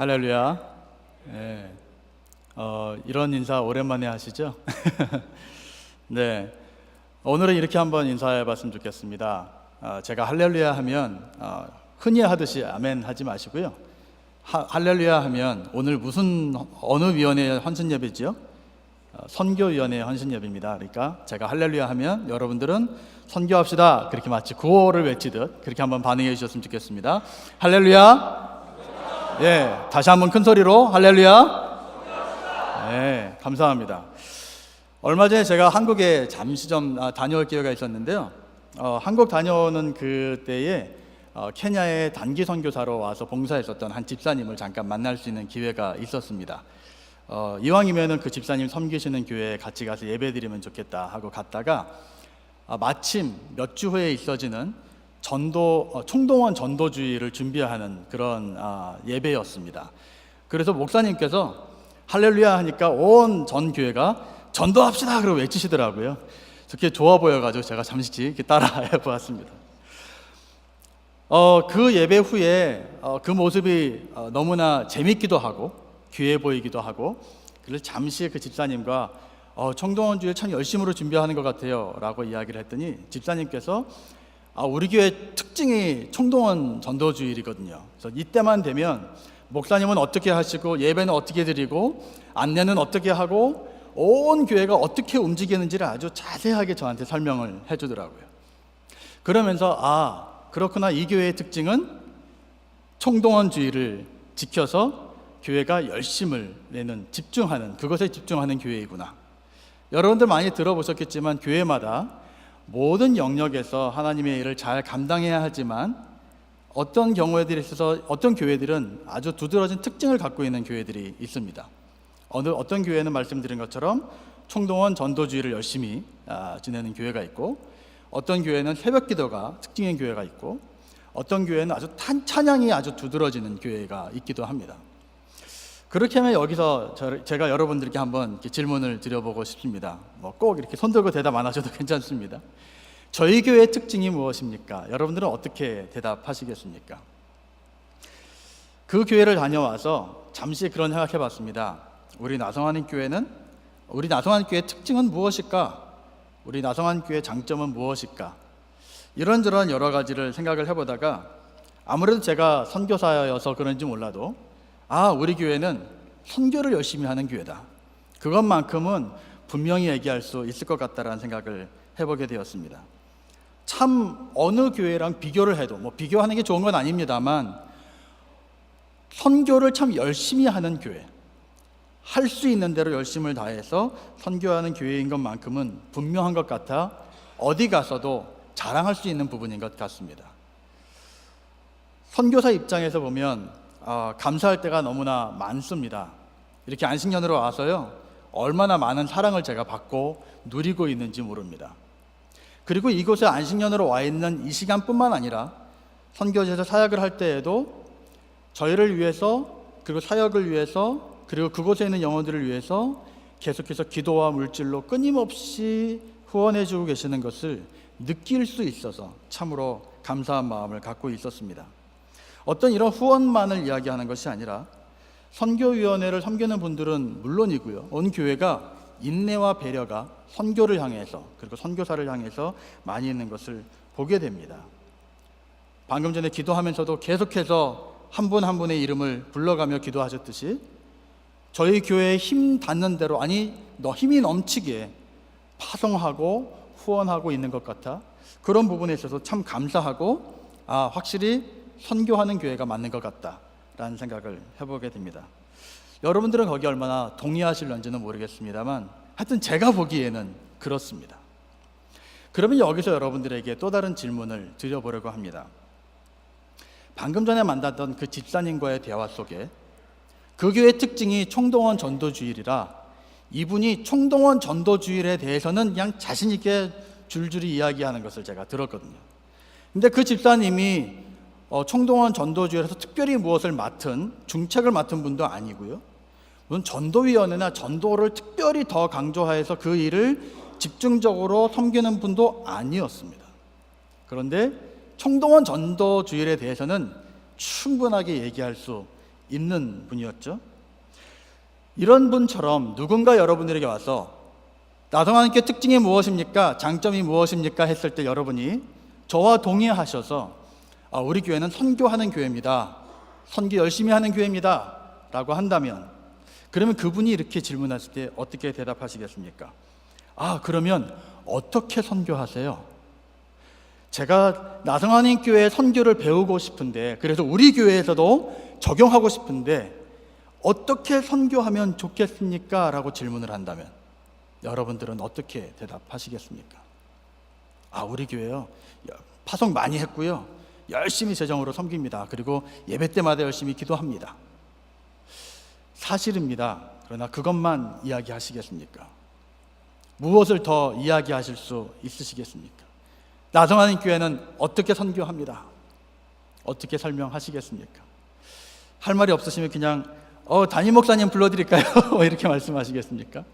할렐루야. 네. 이런 인사 오랜만에 하시죠? 네. 오늘은 이렇게 한번 인사해 봤으면 좋겠습니다. 제가 할렐루야 하면 흔히 하듯이 아멘 하지 마시고요. 할렐루야 하면 오늘 어느 위원회의 헌신예배지요? 선교위원회 헌신예배입니다. 그러니까 제가 할렐루야 하면 여러분들은 선교합시다 그렇게 마치 구호를 외치듯 그렇게 한번 반응해 주셨으면 좋겠습니다. 할렐루야. 예, 다시 한번 큰 소리로 할렐루야. 네, 감사합니다. 얼마 전에 제가 한국에 잠시 좀 다녀올 기회가 있었는데요. 한국 다녀오는 그때에 케냐의 단기 선교사로 와서 봉사했었던 한 집사님을 잠깐 만날 수 있는 기회가 있었습니다. 이왕이면은 그 집사님 섬기시는 교회에 같이 가서 예배드리면 좋겠다 하고 갔다가 마침 몇 주 후에 있어지는 총동원 전도주의를 준비하는 그런 예배였습니다. 그래서 목사님께서 할렐루야 하니까 온 전 교회가 전도합시다 그러고 외치시더라고요. 그게 좋아 보여가지고 제가 잠시 이렇게 따라해 보았습니다. 그 예배 후에 그 모습이 너무나 재밌기도 하고 귀해 보이기도 하고, 그래서 잠시 그 집사님과 총동원주의 참 열심으로 준비하는 것 같아요 라고 이야기를 했더니 집사님께서 우리 교회 특징이 총동원 전도주일이거든요. 그래서 이때만 되면 목사님은 어떻게 하시고 예배는 어떻게 드리고 안내는 어떻게 하고 온 교회가 어떻게 움직이는지를 아주 자세하게 저한테 설명을 해주더라고요. 그러면서 그렇구나, 이 교회의 특징은 총동원주의를 지켜서 교회가 열심을 내는, 집중하는, 그것에 집중하는 교회이구나. 여러분들 많이 들어보셨겠지만 교회마다 모든 영역에서 하나님의 일을 잘 감당해야 하지만 어떤 경우에들에 있어서 어떤 교회들은 아주 두드러진 특징을 갖고 있는 교회들이 있습니다. 어떤 교회는 말씀드린 것처럼 총동원 전도주의를 열심히 지내는 교회가 있고, 어떤 교회는 새벽 기도가 특징인 교회가 있고, 어떤 교회는 아주 찬양이 아주 두드러지는 교회가 있기도 합니다. 그렇게 하면 여기서 제가 여러분들께 한번 이렇게 질문을 드려보고 싶습니다. 꼭 이렇게 손들고 대답 안 하셔도 괜찮습니다. 저희 교회의 특징이 무엇입니까? 여러분들은 어떻게 대답하시겠습니까? 그 교회를 다녀와서 잠시 그런 생각해 봤습니다. 우리 나성환 교회의 특징은 무엇일까? 우리 나성환 교회의 장점은 무엇일까? 이런저런 여러 가지를 생각을 해보다가 아무래도 제가 선교사여서 그런지 몰라도 우리 교회는 선교를 열심히 하는 교회다, 그것만큼은 분명히 얘기할 수 있을 것 같다라는 생각을 해보게 되었습니다. 참 어느 교회랑 비교를 해도 비교하는 게 좋은 건 아닙니다만 선교를 참 열심히 하는 교회, 할 수 있는 대로 열심을 다해서 선교하는 교회인 것만큼은 분명한 것 같아 어디 가서도 자랑할 수 있는 부분인 것 같습니다. 선교사 입장에서 보면 감사할 때가 너무나 많습니다. 이렇게 안식년으로 와서요, 얼마나 많은 사랑을 제가 받고 누리고 있는지 모릅니다. 그리고 이곳에 안식년으로 와 있는 이 시간뿐만 아니라 선교지에서 사역을 할 때에도 저희를 위해서, 그리고 사역을 위해서, 그리고 그곳에 있는 영혼들을 위해서 계속해서 기도와 물질로 끊임없이 후원해 주고 계시는 것을 느낄 수 있어서 참으로 감사한 마음을 갖고 있었습니다. 어떤 이런 후원만을 이야기하는 것이 아니라 선교위원회를 섬기는 분들은 물론이고요, 온 교회가 인내와 배려가 선교를 향해서, 그리고 선교사를 향해서 많이 있는 것을 보게 됩니다. 방금 전에 기도하면서도 계속해서 한 분 한 분의 이름을 불러가며 기도하셨듯이 저희 교회에 힘 닿는 대로, 힘이 넘치게 파송하고 후원하고 있는 것 같아 그런 부분에 있어서 참 감사하고 확실히 선교하는 교회가 맞는 것 같다라는 생각을 해보게 됩니다. 여러분들은 거기 얼마나 동의하실런지는 모르겠습니다만 하여튼 제가 보기에는 그렇습니다. 그러면 여기서 여러분들에게 또 다른 질문을 드려보려고 합니다. 방금 전에 만났던 그 집사님과의 대화 속에 그 교회의 특징이 총동원 전도주일이라 이분이 총동원 전도주일에 대해서는 그냥 자신 있게 줄줄이 이야기하는 것을 제가 들었거든요. 근데 그 집사님이 총동원 전도주일에서 특별히 무엇을 중책을 맡은 분도 아니고요, 물론 전도위원회나 전도를 특별히 더 강조해서 그 일을 집중적으로 섬기는 분도 아니었습니다. 그런데 총동원 전도주일에 대해서는 충분하게 얘기할 수 있는 분이었죠. 이런 분처럼 누군가 여러분들에게 와서 나성하님께 특징이 무엇입니까? 장점이 무엇입니까? 했을 때 여러분이 저와 동의하셔서 우리 교회는 선교하는 교회입니다, 선교 열심히 하는 교회입니다 라고 한다면, 그러면 그분이 이렇게 질문했을 때 어떻게 대답하시겠습니까? 그러면 어떻게 선교하세요? 제가 나성하님 교회의 선교를 배우고 싶은데, 그래서 우리 교회에서도 적용하고 싶은데 어떻게 선교하면 좋겠습니까? 라고 질문을 한다면 여러분들은 어떻게 대답하시겠습니까? 우리 교회요, 파송 많이 했고요, 열심히 재정으로 섬깁니다, 그리고 예배 때마다 열심히 기도합니다. 사실입니다. 그러나 그것만 이야기하시겠습니까? 무엇을 더 이야기하실 수 있으시겠습니까? 나성하님 교회는 어떻게 선교합니다, 어떻게 설명하시겠습니까? 할 말이 없으시면 그냥 담임 목사님 불러드릴까요? 이렇게 말씀하시겠습니까?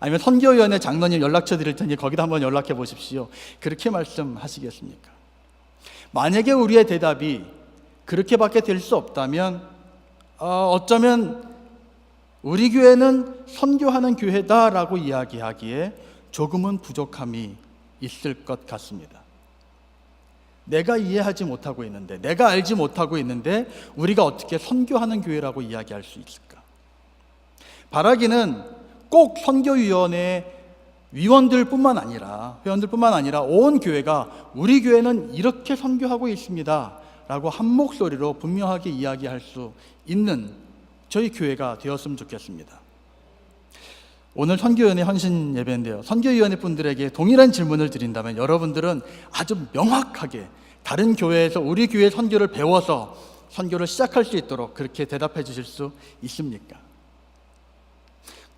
아니면 선교위원회 장로님 연락처 드릴 테니 거기다 한번 연락해 보십시오, 그렇게 말씀하시겠습니까? 만약에 우리의 대답이 그렇게밖에 될 수 없다면 어쩌면 우리 교회는 선교하는 교회다라고 이야기하기에 조금은 부족함이 있을 것 같습니다. 내가 이해하지 못하고 있는데, 내가 알지 못하고 있는데 우리가 어떻게 선교하는 교회라고 이야기할 수 있을까? 바라기는 꼭 선교위원회 위원들뿐만 아니라, 회원들뿐만 아니라 온 교회가 우리 교회는 이렇게 선교하고 있습니다 라고 한 목소리로 분명하게 이야기할 수 있는 저희 교회가 되었으면 좋겠습니다. 오늘 선교위원회 헌신 예배인데요, 선교위원회 분들에게 동일한 질문을 드린다면 여러분들은 아주 명확하게 다른 교회에서 우리 교회 선교를 배워서 선교를 시작할 수 있도록 그렇게 대답해 주실 수 있습니까?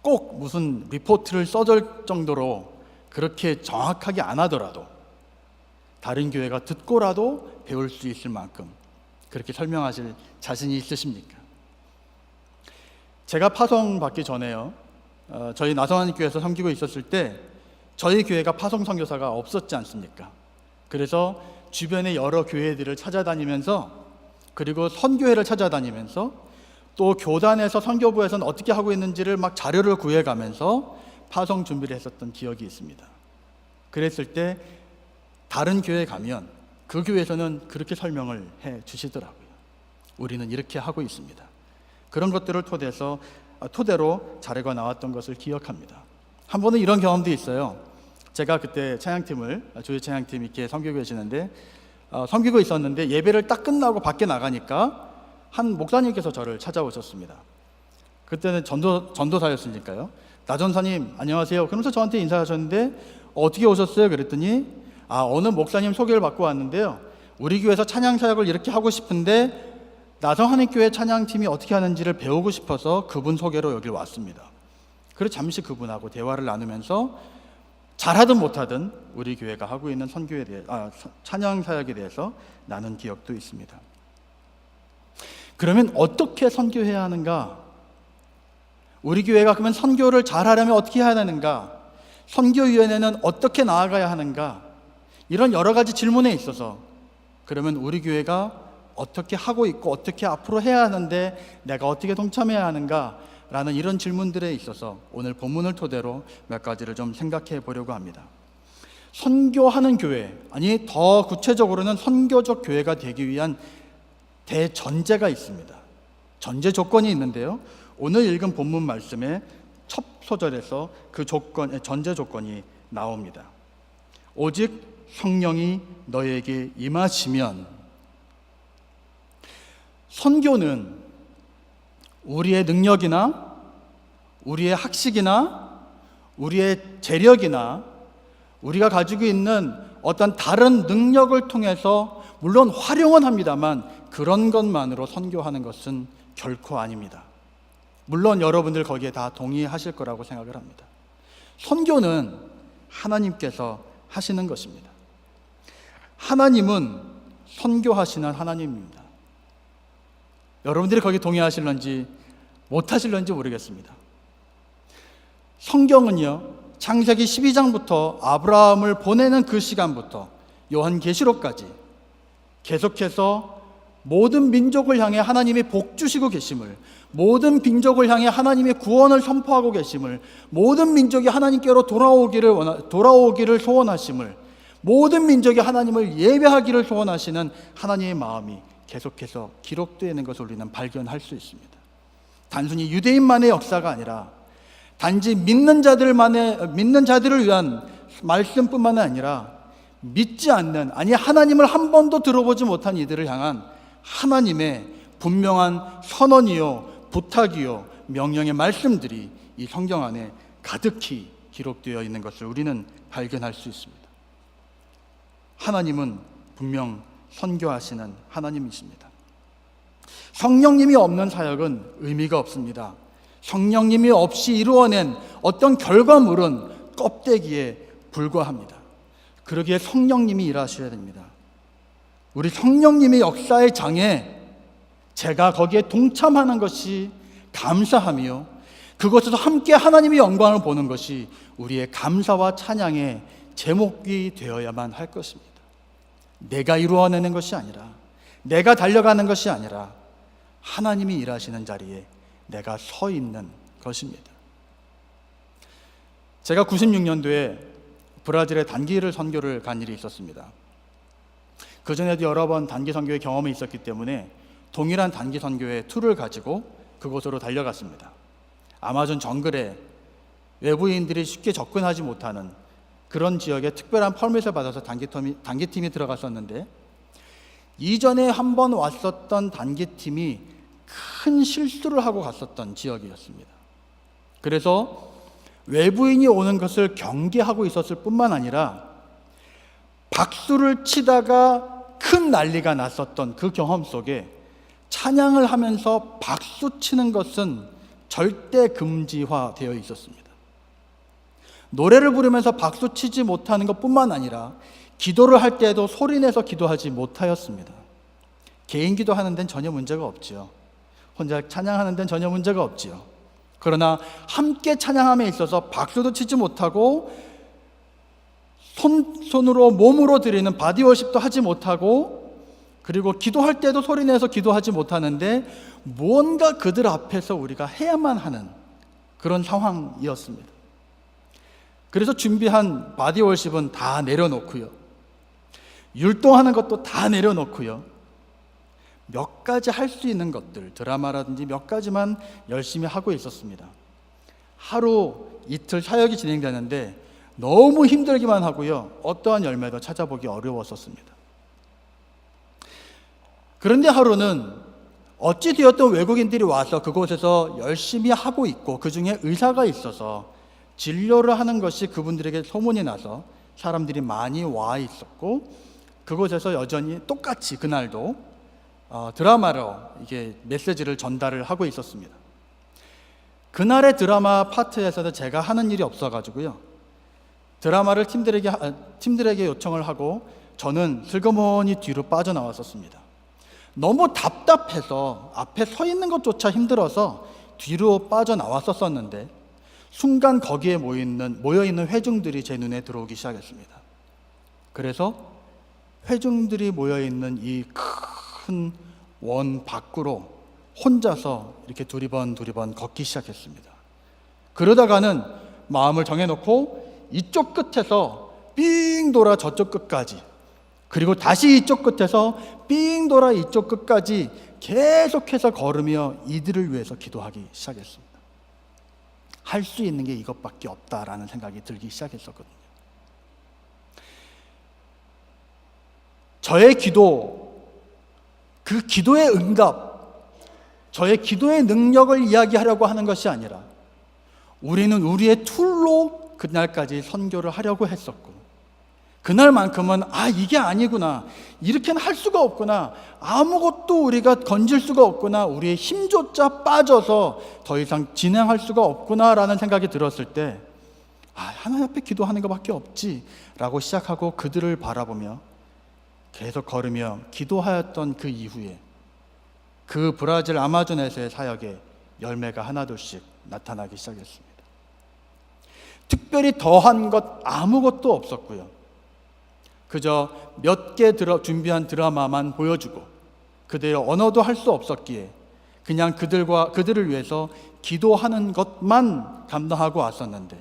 꼭 무슨 리포트를 써줄 정도로 그렇게 정확하게 안 하더라도 다른 교회가 듣고라도 배울 수 있을 만큼 그렇게 설명하실 자신이 있으십니까? 제가 파송 받기 전에요, 저희 나성하님 교회에서 섬기고 있었을 때 저희 교회가 파송 선교사가 없었지 않습니까? 그래서 주변의 여러 교회들을 찾아다니면서, 그리고 선교회를 찾아다니면서, 또 교단에서 선교부에서는 어떻게 하고 있는지를 막 자료를 구해가면서 파송 준비를 했었던 기억이 있습니다. 그랬을 때 다른 교회에 가면 그 교회에서는 그렇게 설명을 해 주시더라고요. 우리는 이렇게 하고 있습니다. 그런 것들을 토대로 자료가 나왔던 것을 기억합니다. 한 번은 이런 경험도 있어요. 제가 그때 찬양팀을, 조회 찬양팀 이렇게 섬기고 계시는데 섬기고 있었는데 예배를 딱 끝나고 밖에 나가니까 한 목사님께서 저를 찾아오셨습니다. 그때는 전도사였으니까요. 나 전사님 안녕하세요. 그러면서 저한테 인사하셨는데 어떻게 오셨어요? 그랬더니 어느 목사님 소개를 받고 왔는데요, 우리 교회에서 찬양 사역을 이렇게 하고 싶은데 나성하님 교회 찬양팀이 어떻게 하는지를 배우고 싶어서 그분 소개로 여기 왔습니다. 그래서 잠시 그분하고 대화를 나누면서 잘하든 못하든 우리 교회가 하고 있는 선교에 대해 찬양 사역에 대해서 나눈 기억도 있습니다. 그러면 어떻게 선교해야 하는가? 우리 교회가 그러면 선교를 잘하려면 어떻게 해야 되는가? 선교위원회는 어떻게 나아가야 하는가? 이런 여러 가지 질문에 있어서 그러면 우리 교회가 어떻게 하고 있고 어떻게 앞으로 해야 하는데 내가 어떻게 동참해야 하는가? 라는 이런 질문들에 있어서 오늘 본문을 토대로 몇 가지를 좀 생각해 보려고 합니다. 선교하는 교회, 아니 더 구체적으로는 선교적 교회가 되기 위한 대전제가 있습니다. 전제 조건이 있는데요, 오늘 읽은 본문 말씀의 첫 소절에서 그 전제 조건이 나옵니다. 오직 성령이 너에게 임하시면. 선교는 우리의 능력이나 우리의 학식이나 우리의 재력이나 우리가 가지고 있는 어떤 다른 능력을 통해서 물론 활용은 합니다만 그런 것만으로 선교하는 것은 결코 아닙니다. 물론 여러분들 거기에 다 동의하실 거라고 생각을 합니다. 선교는 하나님께서 하시는 것입니다. 하나님은 선교하시는 하나님입니다. 여러분들이 거기에 동의하실런지 못하실런지 모르겠습니다. 성경은요, 창세기 12장부터 아브라함을 보내는 그 시간부터 요한계시록까지 계속해서 모든 민족을 향해 하나님이 복 주시고 계심을, 모든 민족을 향해 하나님의 구원을 선포하고 계심을, 모든 민족이 하나님께로 돌아오기를 소원하심을, 모든 민족이 하나님을 예배하기를 소원하시는 하나님의 마음이 계속해서 기록되어 있는 것을 우리는 발견할 수 있습니다. 단순히 유대인만의 역사가 아니라 단지 믿는 자들을 위한 말씀뿐만 아니라 믿지 않는, 아니 하나님을 한 번도 들어보지 못한 이들을 향한 하나님의 분명한 선언이요, 부탁이요, 명령의 말씀들이 이 성경 안에 가득히 기록되어 있는 것을 우리는 발견할 수 있습니다. 하나님은 분명 선교하시는 하나님이십니다. 성령님이 없는 사역은 의미가 없습니다. 성령님이 없이 이루어낸 어떤 결과물은 껍데기에 불과합니다. 그러기에 성령님이 일하셔야 됩니다. 우리 성령님의 역사의 장에 제가 거기에 동참하는 것이 감사하며, 그것에서 함께 하나님의 영광을 보는 것이 우리의 감사와 찬양의 제목이 되어야만 할 것입니다. 내가 이루어내는 것이 아니라, 내가 달려가는 것이 아니라 하나님이 일하시는 자리에 내가 서 있는 것입니다. 제가 96년도에 브라질에 단기를 선교를 간 일이 있었습니다. 그전에도 여러 번 단기 선교의 경험이 있었기 때문에 동일한 단기 선교의 툴을 가지고 그곳으로 달려갔습니다. 아마존 정글에 외부인들이 쉽게 접근하지 못하는 그런 지역에 특별한 퍼밋을 받아서 단기팀이 들어갔었는데, 이전에 한번 왔었던 단기팀이 큰 실수를 하고 갔었던 지역이었습니다. 그래서 외부인이 오는 것을 경계하고 있었을 뿐만 아니라 박수를 치다가 큰 난리가 났었던 그 경험 속에 찬양을 하면서 박수 치는 것은 절대 금지화되어 있었습니다. 노래를 부르면서 박수 치지 못하는 것뿐만 아니라 기도를 할 때에도 소리내서 기도하지 못하였습니다. 개인 기도하는 데는 전혀 문제가 없지요. 혼자 찬양하는 데는 전혀 문제가 없지요. 그러나 함께 찬양함에 있어서 박수도 치지 못하고 손으로 몸으로 드리는 바디워십도 하지 못하고, 그리고 기도할 때도 소리내서 기도하지 못하는데 무언가 그들 앞에서 우리가 해야만 하는 그런 상황이었습니다. 그래서 준비한 바디워십은 다 내려놓고요, 율동하는 것도 다 내려놓고요, 몇 가지 할 수 있는 것들, 드라마라든지 몇 가지만 열심히 하고 있었습니다. 하루 이틀 사역이 진행되는데 너무 힘들기만 하고요, 어떠한 열매도 찾아보기 어려웠었습니다. 그런데 하루는 어찌 되었던 외국인들이 와서 그곳에서 열심히 하고 있고, 그 중에 의사가 있어서 진료를 하는 것이 그분들에게 소문이 나서 사람들이 많이 와 있었고, 그곳에서 여전히 똑같이 그날도 드라마로 이게 메시지를 전달을 하고 있었습니다. 그날의 드라마 파트에서는 제가 하는 일이 없어가지고요, 드라마를 팀들에게 요청을 하고 저는 슬그머니 뒤로 빠져나왔었습니다. 너무 답답해서 앞에 서 있는 것조차 힘들어서 뒤로 빠져나왔었는데, 순간 거기에 모여있는 회중들이 제 눈에 들어오기 시작했습니다. 그래서 회중들이 모여있는 이 큰 원 밖으로 혼자서 이렇게 두리번 걷기 시작했습니다. 그러다가는 마음을 정해놓고 이쪽 끝에서 삥 돌아 저쪽 끝까지, 그리고 다시 이쪽 끝에서 삥 돌아 이쪽 끝까지 계속해서 걸으며 이들을 위해서 기도하기 시작했습니다. 할 수 있는 게 이것밖에 없다라는 생각이 들기 시작했었거든요. 저의 기도, 그 기도의 응답, 저의 기도의 능력을 이야기하려고 하는 것이 아니라 우리는 우리의 툴로 그날까지 선교를 하려고 했었고, 그날만큼은 이게 아니구나, 이렇게는 할 수가 없구나, 아무것도 우리가 건질 수가 없구나, 우리의 힘조차 빠져서 더 이상 진행할 수가 없구나라는 생각이 들었을 때 하나님 앞에 기도하는 것밖에 없지 라고 시작하고 그들을 바라보며 계속 걸으며 기도하였던 그 이후에 그 브라질 아마존에서의 사역에 열매가 하나둘씩 나타나기 시작했습니다. 특별히 더한 것 아무것도 없었고요, 그저 몇 개 준비한 드라마만 보여주고 그들의 언어도 할 수 없었기에 그냥 그들을 위해서 기도하는 것만 감당하고 왔었는데,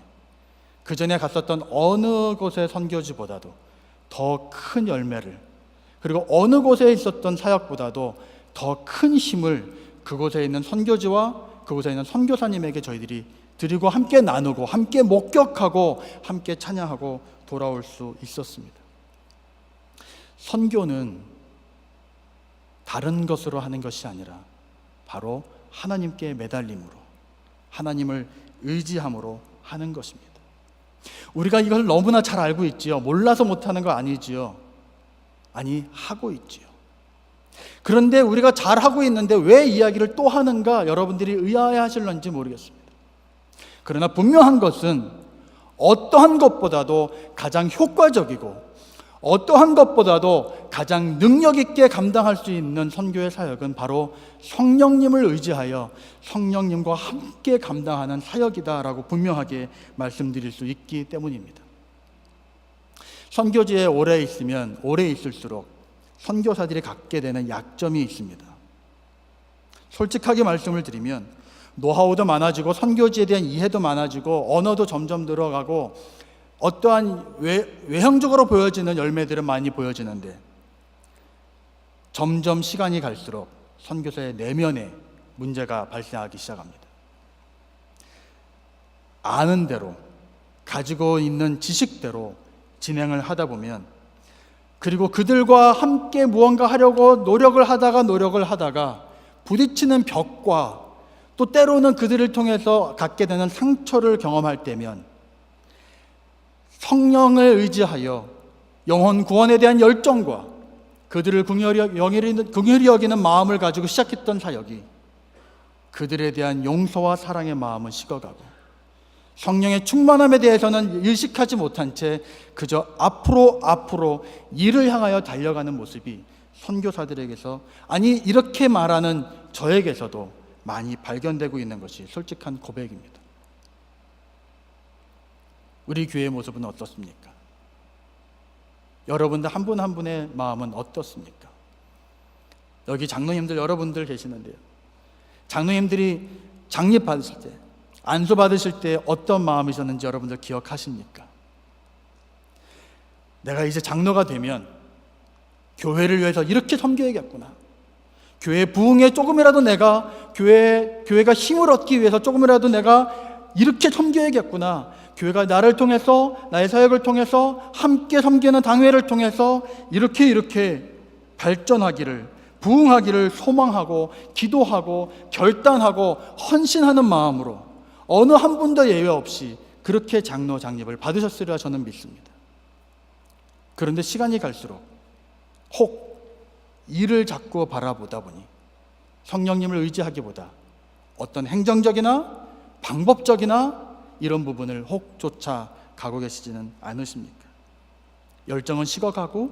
그 전에 갔었던 어느 곳의 선교지보다도 더 큰 열매를, 그리고 어느 곳에 있었던 사역보다도 더 큰 힘을 그곳에 있는 선교지와 그곳에 있는 선교사님에게 저희들이 드리고 함께 나누고 함께 목격하고 함께 찬양하고 돌아올 수 있었습니다. 선교는 다른 것으로 하는 것이 아니라 바로 하나님께 매달림으로, 하나님을 의지함으로 하는 것입니다. 우리가 이걸 너무나 잘 알고 있지요. 몰라서 못하는 거 아니지요. 아니, 하고 있지요. 그런데 우리가 잘하고 있는데 왜 이야기를 또 하는가 여러분들이 의아해하실런지 모르겠습니다. 그러나 분명한 것은 어떠한 것보다도 가장 효과적이고 어떠한 것보다도 가장 능력 있게 감당할 수 있는 선교의 사역은 바로 성령님을 의지하여 성령님과 함께 감당하는 사역이다라고 분명하게 말씀드릴 수 있기 때문입니다. 선교지에 오래 있으면 오래 있을수록 선교사들이 갖게 되는 약점이 있습니다. 솔직하게 말씀을 드리면 노하우도 많아지고 선교지에 대한 이해도 많아지고 언어도 점점 늘어가고 어떠한 외형적으로 보여지는 열매들은 많이 보여지는데, 점점 시간이 갈수록 선교사의 내면에 문제가 발생하기 시작합니다. 아는 대로, 가지고 있는 지식대로 진행을 하다 보면, 그리고 그들과 함께 무언가 하려고 노력을 하다가 부딪히는 벽과 또 때로는 그들을 통해서 갖게 되는 상처를 경험할 때면 성령을 의지하여 영혼 구원에 대한 열정과 그들을 긍휼히 여기는 마음을 가지고 시작했던 사역이 그들에 대한 용서와 사랑의 마음은 식어가고 성령의 충만함에 대해서는 일식하지 못한 채 그저 앞으로 이를 향하여 달려가는 모습이 선교사들에게서, 아니 이렇게 말하는 저에게서도 많이 발견되고 있는 것이 솔직한 고백입니다. 우리 교회의 모습은 어떻습니까? 여러분들 한 분 한 분의 마음은 어떻습니까? 여기 장로님들 여러분들 계시는데요, 장로님들이 장립 받으실 때, 안수 받으실 때 어떤 마음이셨는지 여러분들 기억하십니까? 내가 이제 장로가 되면 교회를 위해서 이렇게 섬겨야겠구나, 교회 부흥에 조금이라도 내가 교회가 힘을 얻기 위해서 조금이라도 내가 이렇게 섬겨야겠구나, 교회가 나를 통해서, 나의 사역을 통해서, 함께 섬기는 당회를 통해서 이렇게 발전하기를, 부흥하기를 소망하고 기도하고 결단하고 헌신하는 마음으로 어느 한 분도 예외 없이 그렇게 장로 장립을 받으셨으리라 저는 믿습니다. 그런데 시간이 갈수록 혹 이를 자꾸 바라보다 보니 성령님을 의지하기보다 어떤 행정적이나 방법적이나 이런 부분을 혹 쫓아 가고 계시지는 않으십니까? 열정은 식어가고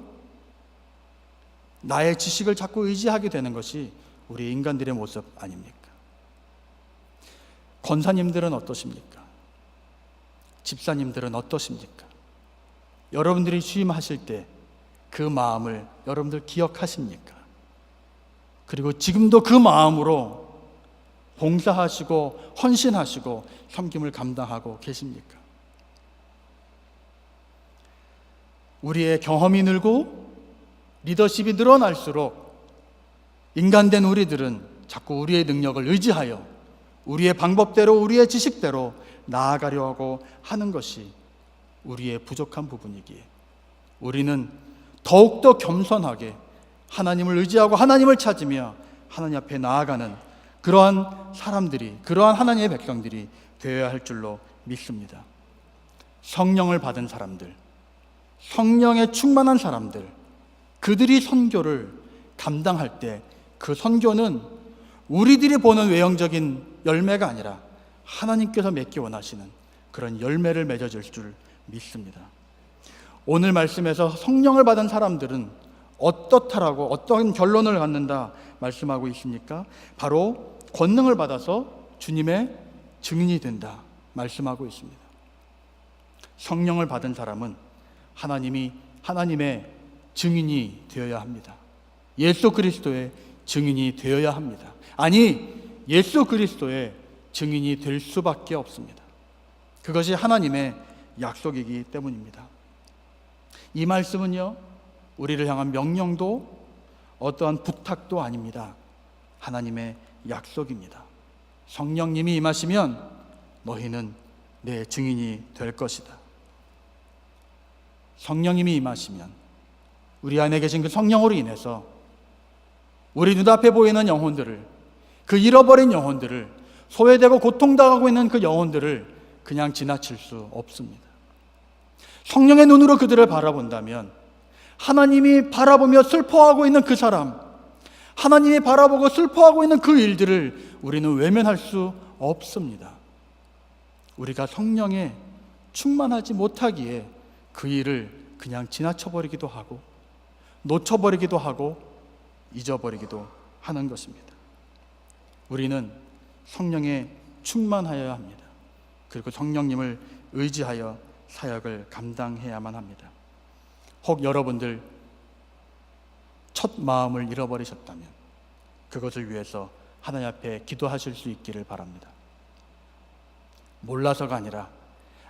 나의 지식을 자꾸 의지하게 되는 것이 우리 인간들의 모습 아닙니까? 권사님들은 어떠십니까? 집사님들은 어떠십니까? 여러분들이 취임하실 때 그 마음을 여러분들 기억하십니까? 그리고 지금도 그 마음으로 봉사하시고 헌신하시고 섬김을 감당하고 계십니까? 우리의 경험이 늘고 리더십이 늘어날수록 인간된 우리들은 자꾸 우리의 능력을 의지하여 우리의 방법대로, 우리의 지식대로 나아가려고 하는 것이 우리의 부족한 부분이기에 우리는 더욱더 겸손하게 하나님을 의지하고 하나님을 찾으며 하나님 앞에 나아가는 그러한 사람들이, 그러한 하나님의 백성들이 되어야 할 줄로 믿습니다. 성령을 받은 사람들, 성령에 충만한 사람들, 그들이 선교를 감당할 때 그 선교는 우리들이 보는 외형적인 열매가 아니라 하나님께서 맺기 원하시는 그런 열매를 맺어줄 줄 믿습니다. 오늘 말씀에서 성령을 받은 사람들은 어떻다라고, 어떤 결론을 갖는다 말씀하고 있습니까? 바로 권능을 받아서 주님의 증인이 된다 말씀하고 있습니다. 성령을 받은 사람은 하나님의 증인이 되어야 합니다. 예수 그리스도의 증인이 되어야 합니다. 아니, 예수 그리스도의 증인이 될 수밖에 없습니다. 그것이 하나님의 약속이기 때문입니다. 이 말씀은요, 우리를 향한 명령도 어떠한 부탁도 아닙니다. 하나님의 약속입니다. 성령님이 임하시면 너희는 내 증인이 될 것이다. 성령님이 임하시면 우리 안에 계신 그 성령으로 인해서 우리 눈앞에 보이는 영혼들을, 그 잃어버린 영혼들을, 소외되고 고통당하고 있는 그 영혼들을 그냥 지나칠 수 없습니다. 성령의 눈으로 그들을 바라본다면 하나님이 바라보며 슬퍼하고 있는 그 사람, 하나님이 바라보고 슬퍼하고 있는 그 일들을 우리는 외면할 수 없습니다. 우리가 성령에 충만하지 못하기에 그 일을 그냥 지나쳐버리기도 하고 놓쳐버리기도 하고 잊어버리기도 하는 것입니다. 우리는 성령에 충만하여야 합니다. 그리고 성령님을 의지하여 사역을 감당해야만 합니다. 혹 여러분들 첫 마음을 잃어버리셨다면 그것을 위해서 하나님 앞에 기도하실 수 있기를 바랍니다. 몰라서가 아니라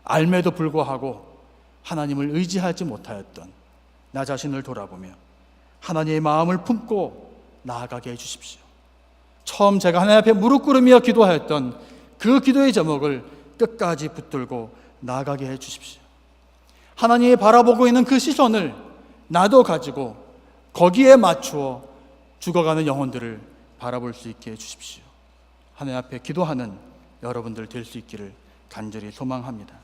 알매도 불구하고 하나님을 의지하지 못하였던 나 자신을 돌아보며 하나님의 마음을 품고 나아가게 해주십시오. 처음 제가 하나님 앞에 무릎 꿇으며 기도하였던 그 기도의 제목을 끝까지 붙들고 나아가게 해주십시오. 하나님이 바라보고 있는 그 시선을 나도 가지고 거기에 맞추어 죽어가는 영혼들을 바라볼 수 있게 해주십시오. 하나님 앞에 기도하는 여러분들 될 수 있기를 간절히 소망합니다.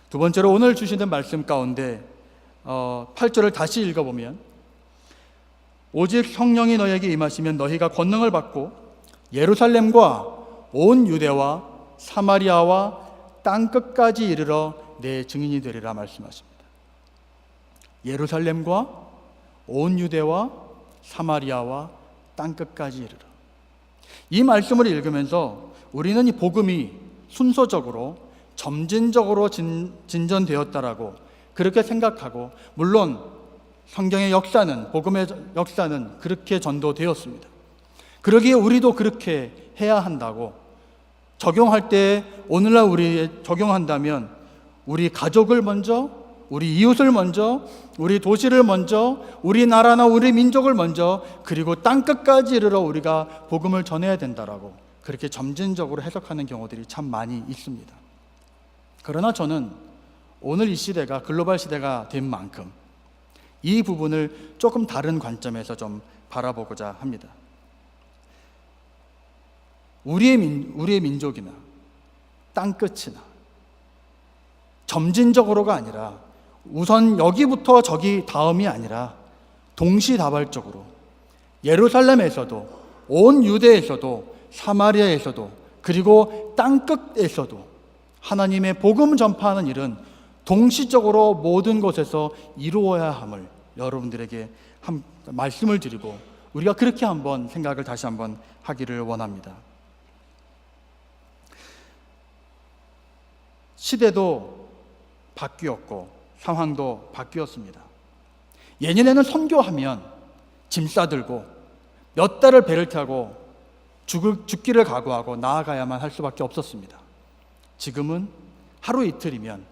두 번째로 오늘 주시는 말씀 가운데 8절을 다시 읽어보면 오직 성령이 너희에게 임하시면 너희가 권능을 받고 예루살렘과 온 유대와 사마리아와 땅끝까지 이르러 내 증인이 되리라 말씀하십니다. 예루살렘과 온 유대와 사마리아와 땅끝까지 이르러. 이 말씀을 읽으면서 우리는 이 복음이 순서적으로 점진적으로 진전되었다라고 그렇게 생각하고, 물론 성경의 역사는, 복음의 역사는 그렇게 전도되었습니다. 그러기에 우리도 그렇게 해야 한다고, 적용할 때 오늘날 우리 적용한다면 우리 가족을 먼저, 우리 이웃을 먼저, 우리 도시를 먼저, 우리나라나 우리 민족을 먼저, 그리고 땅끝까지 이르러 우리가 복음을 전해야 된다라고 그렇게 점진적으로 해석하는 경우들이 참 많이 있습니다. 그러나 저는 오늘 이 시대가 글로벌 시대가 된 만큼 이 부분을 조금 다른 관점에서 좀 바라보고자 합니다. 우리의 민족이나 땅끝이나 점진적으로가 아니라 우선 여기부터 저기 다음이 아니라 동시다발적으로 예루살렘에서도 온 유대에서도 사마리아에서도 그리고 땅끝에서도 하나님의 복음 전파하는 일은 동시적으로 모든 곳에서 이루어야 함을 여러분들에게 말씀을 드리고 우리가 그렇게 한번 생각을 다시 한번 하기를 원합니다. 시대도 바뀌었고 상황도 바뀌었습니다. 예전에는 선교하면 짐 싸들고 몇 달을 배를 타고 죽기를 각오하고 나아가야만 할 수밖에 없었습니다. 지금은 하루 이틀이면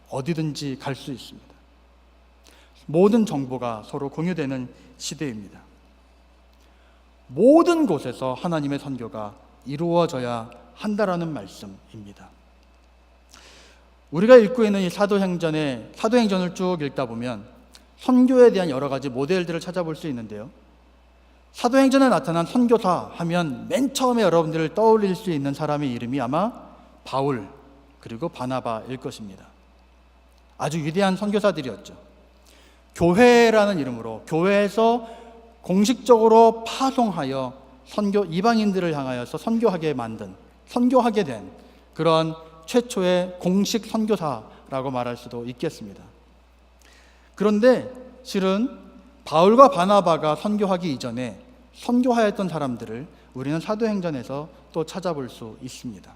어디든지 갈 수 있습니다. 모든 정보가 서로 공유되는 시대입니다. 모든 곳에서 하나님의 선교가 이루어져야 한다라는 말씀입니다. 우리가 읽고 있는 이 사도행전을 쭉 읽다 보면 선교에 대한 여러 가지 모델들을 찾아볼 수 있는데요. 사도행전에 나타난 선교사 하면 맨 처음에 여러분들을 떠올릴 수 있는 사람의 이름이 아마 바울 그리고 바나바일 것입니다. 아주 위대한 선교사들이었죠. 교회라는 이름으로 교회에서 공식적으로 파송하여 이방인들을 향하여서 선교하게 된 그런 최초의 공식 선교사라고 말할 수도 있겠습니다. 그런데 실은 바울과 바나바가 선교하기 이전에 선교하였던 사람들을 우리는 사도행전에서 또 찾아볼 수 있습니다.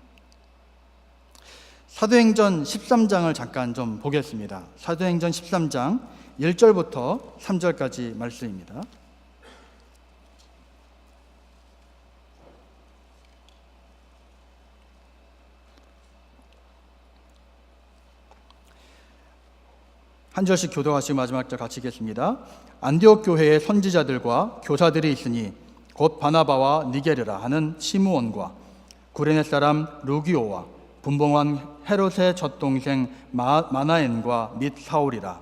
사도행전 13장을 잠깐 좀 보겠습니다. 사도행전 13장 1절부터 3절까지 말씀입니다. 한 절씩 교도하시고 마지막 절 같이 읽겠습니다. 안디옥 교회의 선지자들과 교사들이 있으니 곧 바나바와 니게르라 하는 시므온과 구레네 사람 루기오와 분봉한 헤롯의 젖동생 마나엔과 및 사울이라.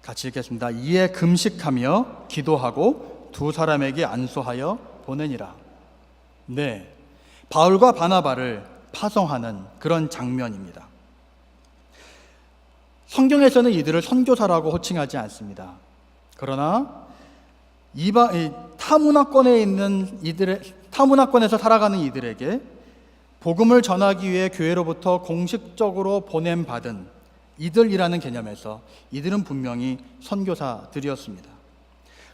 같이 읽겠습니다. 이에 금식하며 기도하고 두 사람에게 안수하여 보내니라. 네, 바울과 바나바를 파송하는 그런 장면입니다. 성경에서는 이들을 선교사라고 호칭하지 않습니다. 그러나 타문화권에서 살아가는 이들에게 복음을 전하기 위해 교회로부터 공식적으로 보냄받은 이들이라는 개념에서 이들은 분명히 선교사들이었습니다.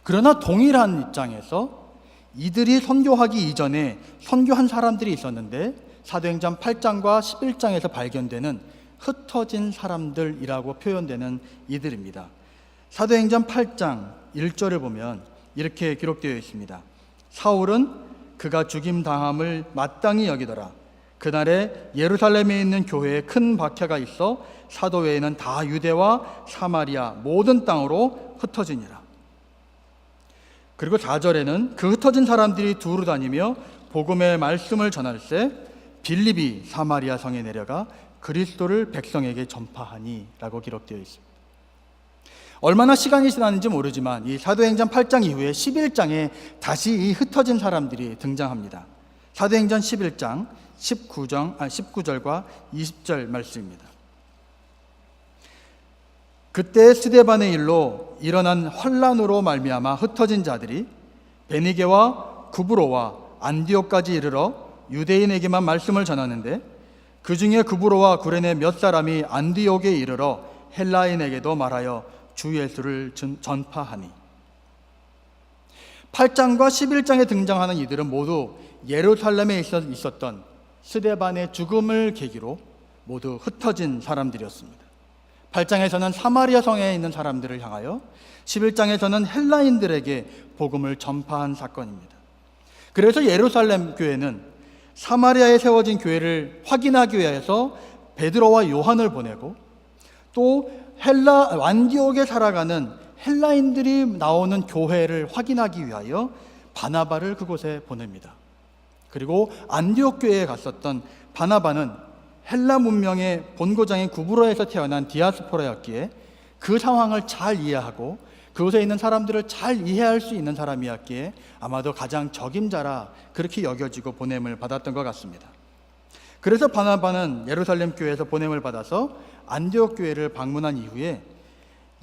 그러나 동일한 입장에서 이들이 선교하기 이전에 선교한 사람들이 있었는데 사도행전 8장과 11장에서 발견되는 흩어진 사람들이라고 표현되는 이들입니다. 사도행전 8장 1절을 보면 이렇게 기록되어 있습니다. 사울은 그가 죽임당함을 마땅히 여기더라. 그날에 예루살렘에 있는 교회에 큰 박해가 있어 사도 외에는 다 유대와 사마리아 모든 땅으로 흩어지니라. 그리고 4절에는 그 흩어진 사람들이 두루 다니며 복음의 말씀을 전할세 빌립이 사마리아 성에 내려가 그리스도를 백성에게 전파하니 라고 기록되어 있습니다. 얼마나 시간이 지났는지 모르지만 이 사도행전 8장 이후에 11장에 다시 이 흩어진 사람들이 등장합니다. 사도행전 11장 19절과 20절 말씀입니다. 그때 스데반의 일로 일어난 환란으로 말미암아 흩어진 자들이 베니게와 구브로와 안디옥까지 이르러 유대인에게만 말씀을 전하는데 그 중에 구브로와 구레네 몇 사람이 안디옥에 이르러 헬라인에게도 말하여 주 예수를 전파하니. 8장과 11장에 등장하는 이들은 모두 예루살렘에 있었던 스데반의 죽음을 계기로 모두 흩어진 사람들이었습니다. 8장에서는 사마리아 성에 있는 사람들을 향하여 11장에서는 헬라인들에게 복음을 전파한 사건입니다. 그래서 예루살렘 교회는 사마리아에 세워진 교회를 확인하기 위해서 베드로와 요한을 보내고 또 안디옥에 살아가는 헬라인들이 나오는 교회를 확인하기 위하여 바나바를 그곳에 보냅니다. 그리고 안디옥 교회에 갔었던 바나바는 헬라 문명의 본고장인 구브로에서 태어난 디아스포라였기에 그 상황을 잘 이해하고 그곳에 있는 사람들을 잘 이해할 수 있는 사람이었기에 아마도 가장 적임자라 그렇게 여겨지고 보냄을 받았던 것 같습니다. 그래서 바나바는 예루살렘 교회에서 보냄을 받아서 안디옥 교회를 방문한 이후에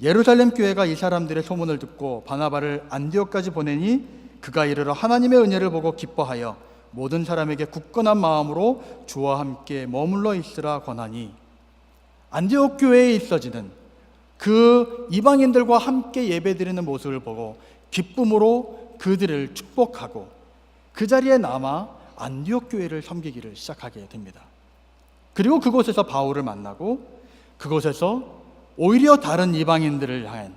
예루살렘 교회가 이 사람들의 소문을 듣고 바나바를 안디옥까지 보내니 그가 이르러 하나님의 은혜를 보고 기뻐하여 모든 사람에게 굳건한 마음으로 주와 함께 머물러 있으라 권하니. 안디옥 교회에 있어지는 그 이방인들과 함께 예배드리는 모습을 보고 기쁨으로 그들을 축복하고 그 자리에 남아 안디옥 교회를 섬기기를 시작하게 됩니다. 그리고 그곳에서 바울을 만나고 그곳에서 오히려 다른 이방인들을 향해,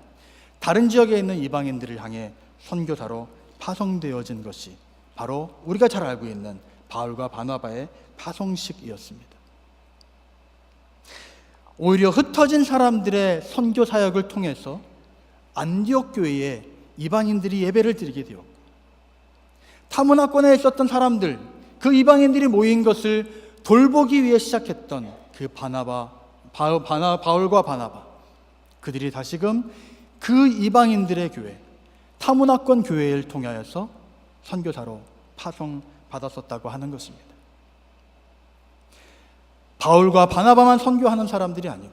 다른 지역에 있는 이방인들을 향해 선교사로 파송되어진 것이 바로 우리가 잘 알고 있는 바울과 바나바의 파송식이었습니다. 오히려 흩어진 사람들의 선교 사역을 통해서 안디옥 교회에 이방인들이 예배를 드리게 되었고, 타문화권에 있었던 사람들, 그 이방인들이 모인 것을 돌보기 위해 시작했던 그 바울과 바나바, 그들이 다시금 그 이방인들의 교회, 타문화권 교회를 통하여서 선교사로 파송받았었다고 하는 것입니다. 바울과 바나바만 선교하는 사람들이 아니고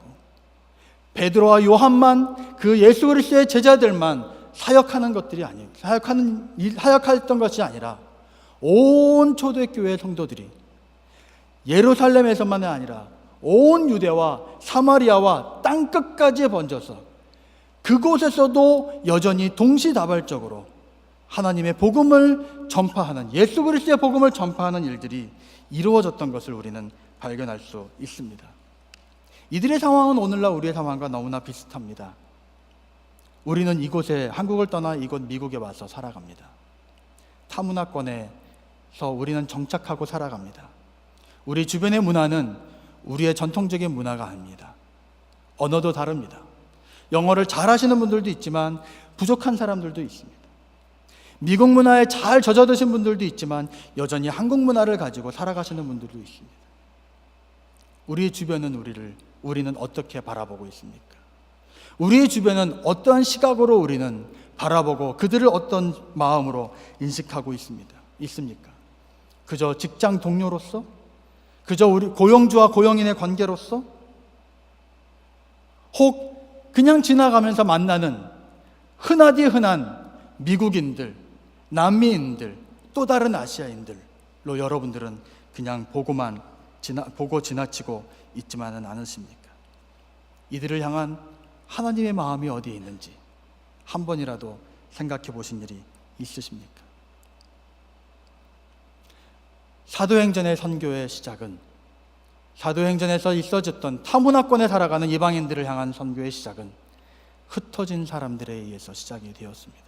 베드로와 요한만 그 예수 그리스도의 제자들만 사역하는 것들이 아니에요. 사역했던 것이 아니라 온 초대교회 성도들이 예루살렘에서만이 아니라 온 유대와 사마리아와 땅끝까지 번져서 그곳에서도 여전히 동시다발적으로 하나님의 복음을 전파하는, 예수 그리스도의 복음을 전파하는 일들이 이루어졌던 것을 우리는 발견할 수 있습니다. 이들의 상황은 오늘날 우리의 상황과 너무나 비슷합니다. 우리는 이곳에 한국을 떠나 이곳 미국에 와서 살아갑니다. 타문화권에서 우리는 정착하고 살아갑니다. 우리 주변의 문화는 우리의 전통적인 문화가 아닙니다. 언어도 다릅니다. 영어를 잘하시는 분들도 있지만 부족한 사람들도 있습니다. 미국 문화에 잘 젖어드신 분들도 있지만 여전히 한국 문화를 가지고 살아가시는 분들도 있습니다. 우리 주변은 우리는 어떻게 바라보고 있습니까? 우리의 주변은 어떠한 시각으로 우리는 바라보고 그들을 어떤 마음으로 인식하고 있습니까? 그저 직장 동료로서? 그저 우리 고용주와 고용인의 관계로서? 혹 그냥 지나가면서 만나는 흔하디 흔한 미국인들, 남미인들, 또 다른 아시아인들로 여러분들은 그냥 보고 지나치고 있지만은 않으십니까? 이들을 향한 하나님의 마음이 어디에 있는지 한 번이라도 생각해 보신 일이 있으십니까? 사도행전의 선교의 시작은, 사도행전에서 있어졌던 타문화권에 살아가는 이방인들을 향한 선교의 시작은 흩어진 사람들에 의해서 시작이 되었습니다.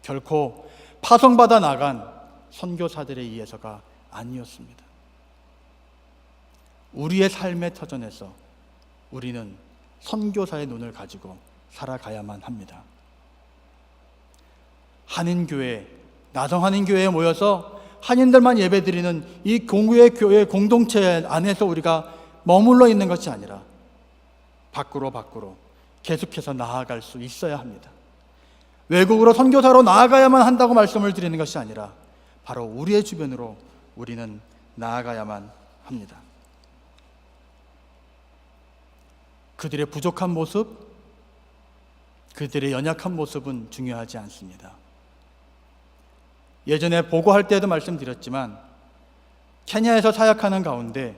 결코 파송받아 나간 선교사들에 의해서가 아니었습니다. 우리의 삶의 터전에서 우리는 선교사의 눈을 가지고 살아가야만 합니다. 한인교회, 나성한인교회에 모여서 한인들만 예배드리는 이 공교회 교회 공동체 안에서 우리가 머물러 있는 것이 아니라 밖으로 계속해서 나아갈 수 있어야 합니다. 외국으로 선교사로 나아가야만 한다고 말씀을 드리는 것이 아니라 바로 우리의 주변으로 우리는 나아가야만 합니다. 그들의 부족한 모습, 그들의 연약한 모습은 중요하지 않습니다. 예전에 보고할 때도 말씀드렸지만 케냐에서 사역하는 가운데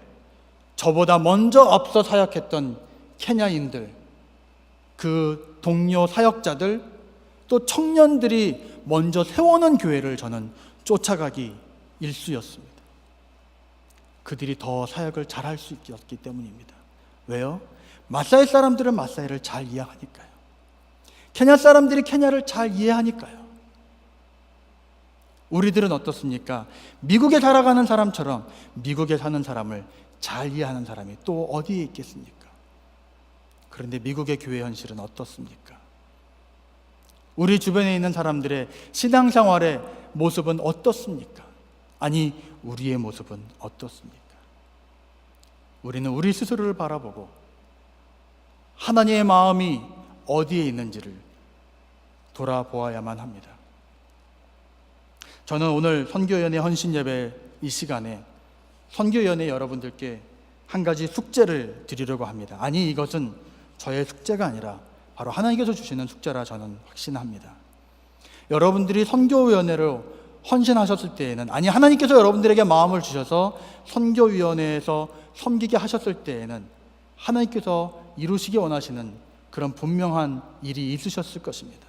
저보다 먼저 앞서 사역했던 케냐인들, 그 동료 사역자들, 또 청년들이 먼저 세워놓은 교회를 저는 쫓아가기 일쑤였습니다. 그들이 더 사역을 잘할 수 있었기 때문입니다. 왜요? 마사이 사람들은 마사이를 잘 이해하니까요. 케냐 사람들이 케냐를 잘 이해하니까요. 우리들은 어떻습니까? 미국에 살아가는 사람처럼 미국에 사는 사람을 잘 이해하는 사람이 또 어디에 있겠습니까? 그런데 미국의 교회 현실은 어떻습니까? 우리 주변에 있는 사람들의 신앙생활의 모습은 어떻습니까? 아니, 우리의 모습은 어떻습니까? 우리는 우리 스스로를 바라보고 하나님의 마음이 어디에 있는지를 돌아보아야만 합니다. 저는 오늘 선교연의 헌신예배 이 시간에 선교연의 여러분들께 한 가지 숙제를 드리려고 합니다. 아니, 이것은 저의 숙제가 아니라 바로 하나님께서 주시는 숙제라 저는 확신합니다. 여러분들이 선교위원회로 헌신하셨을 때에는, 아니 하나님께서 여러분들에게 마음을 주셔서 선교위원회에서 섬기게 하셨을 때에는 하나님께서 이루시기 원하시는 그런 분명한 일이 있으셨을 것입니다.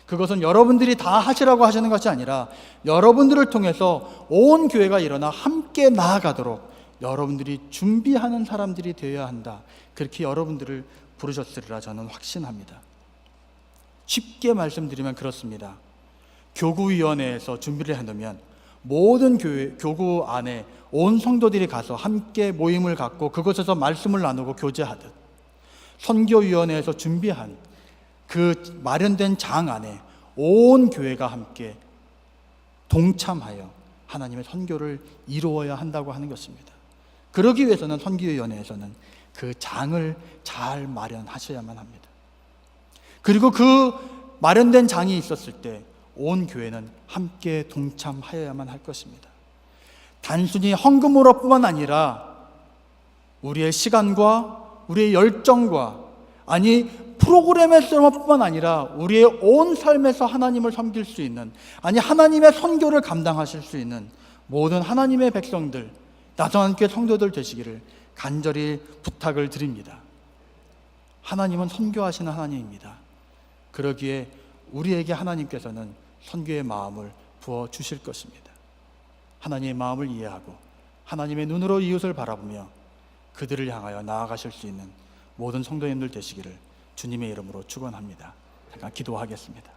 그것은 여러분들이 다 하시라고 하시는 것이 아니라 여러분들을 통해서 온 교회가 일어나 함께 나아가도록 여러분들이 준비하는 사람들이 되어야 한다, 그렇게 여러분들을 부르셨으리라 저는 확신합니다. 쉽게 말씀드리면 그렇습니다. 교구위원회에서 준비를 해놓으면 모든 교구 안에 온 성도들이 가서 함께 모임을 갖고 그곳에서 말씀을 나누고 교제하듯, 선교위원회에서 준비한 그 마련된 장 안에 온 교회가 함께 동참하여 하나님의 선교를 이루어야 한다고 하는 것입니다. 그러기 위해서는 선교위원회에서는 그 장을 잘 마련하셔야만 합니다. 그리고 그 마련된 장이 있었을 때 온 교회는 함께 동참하여야만 할 것입니다. 단순히 헌금으로 뿐만 아니라 우리의 시간과 우리의 열정과, 아니 프로그램에서뿐만 아니라 우리의 온 삶에서 하나님을 섬길 수 있는, 아니 하나님의 선교를 감당하실 수 있는 모든 하나님의 백성들, 나성한교회 성도들 되시기를 간절히 부탁을 드립니다. 하나님은 선교하시는 하나님입니다. 그러기에 우리에게 하나님께서는 선교의 마음을 부어 주실 것입니다. 하나님의 마음을 이해하고 하나님의 눈으로 이웃을 바라보며 그들을 향하여 나아가실 수 있는 모든 성도님들 되시기를 주님의 이름으로 축원합니다. 잠깐 기도하겠습니다.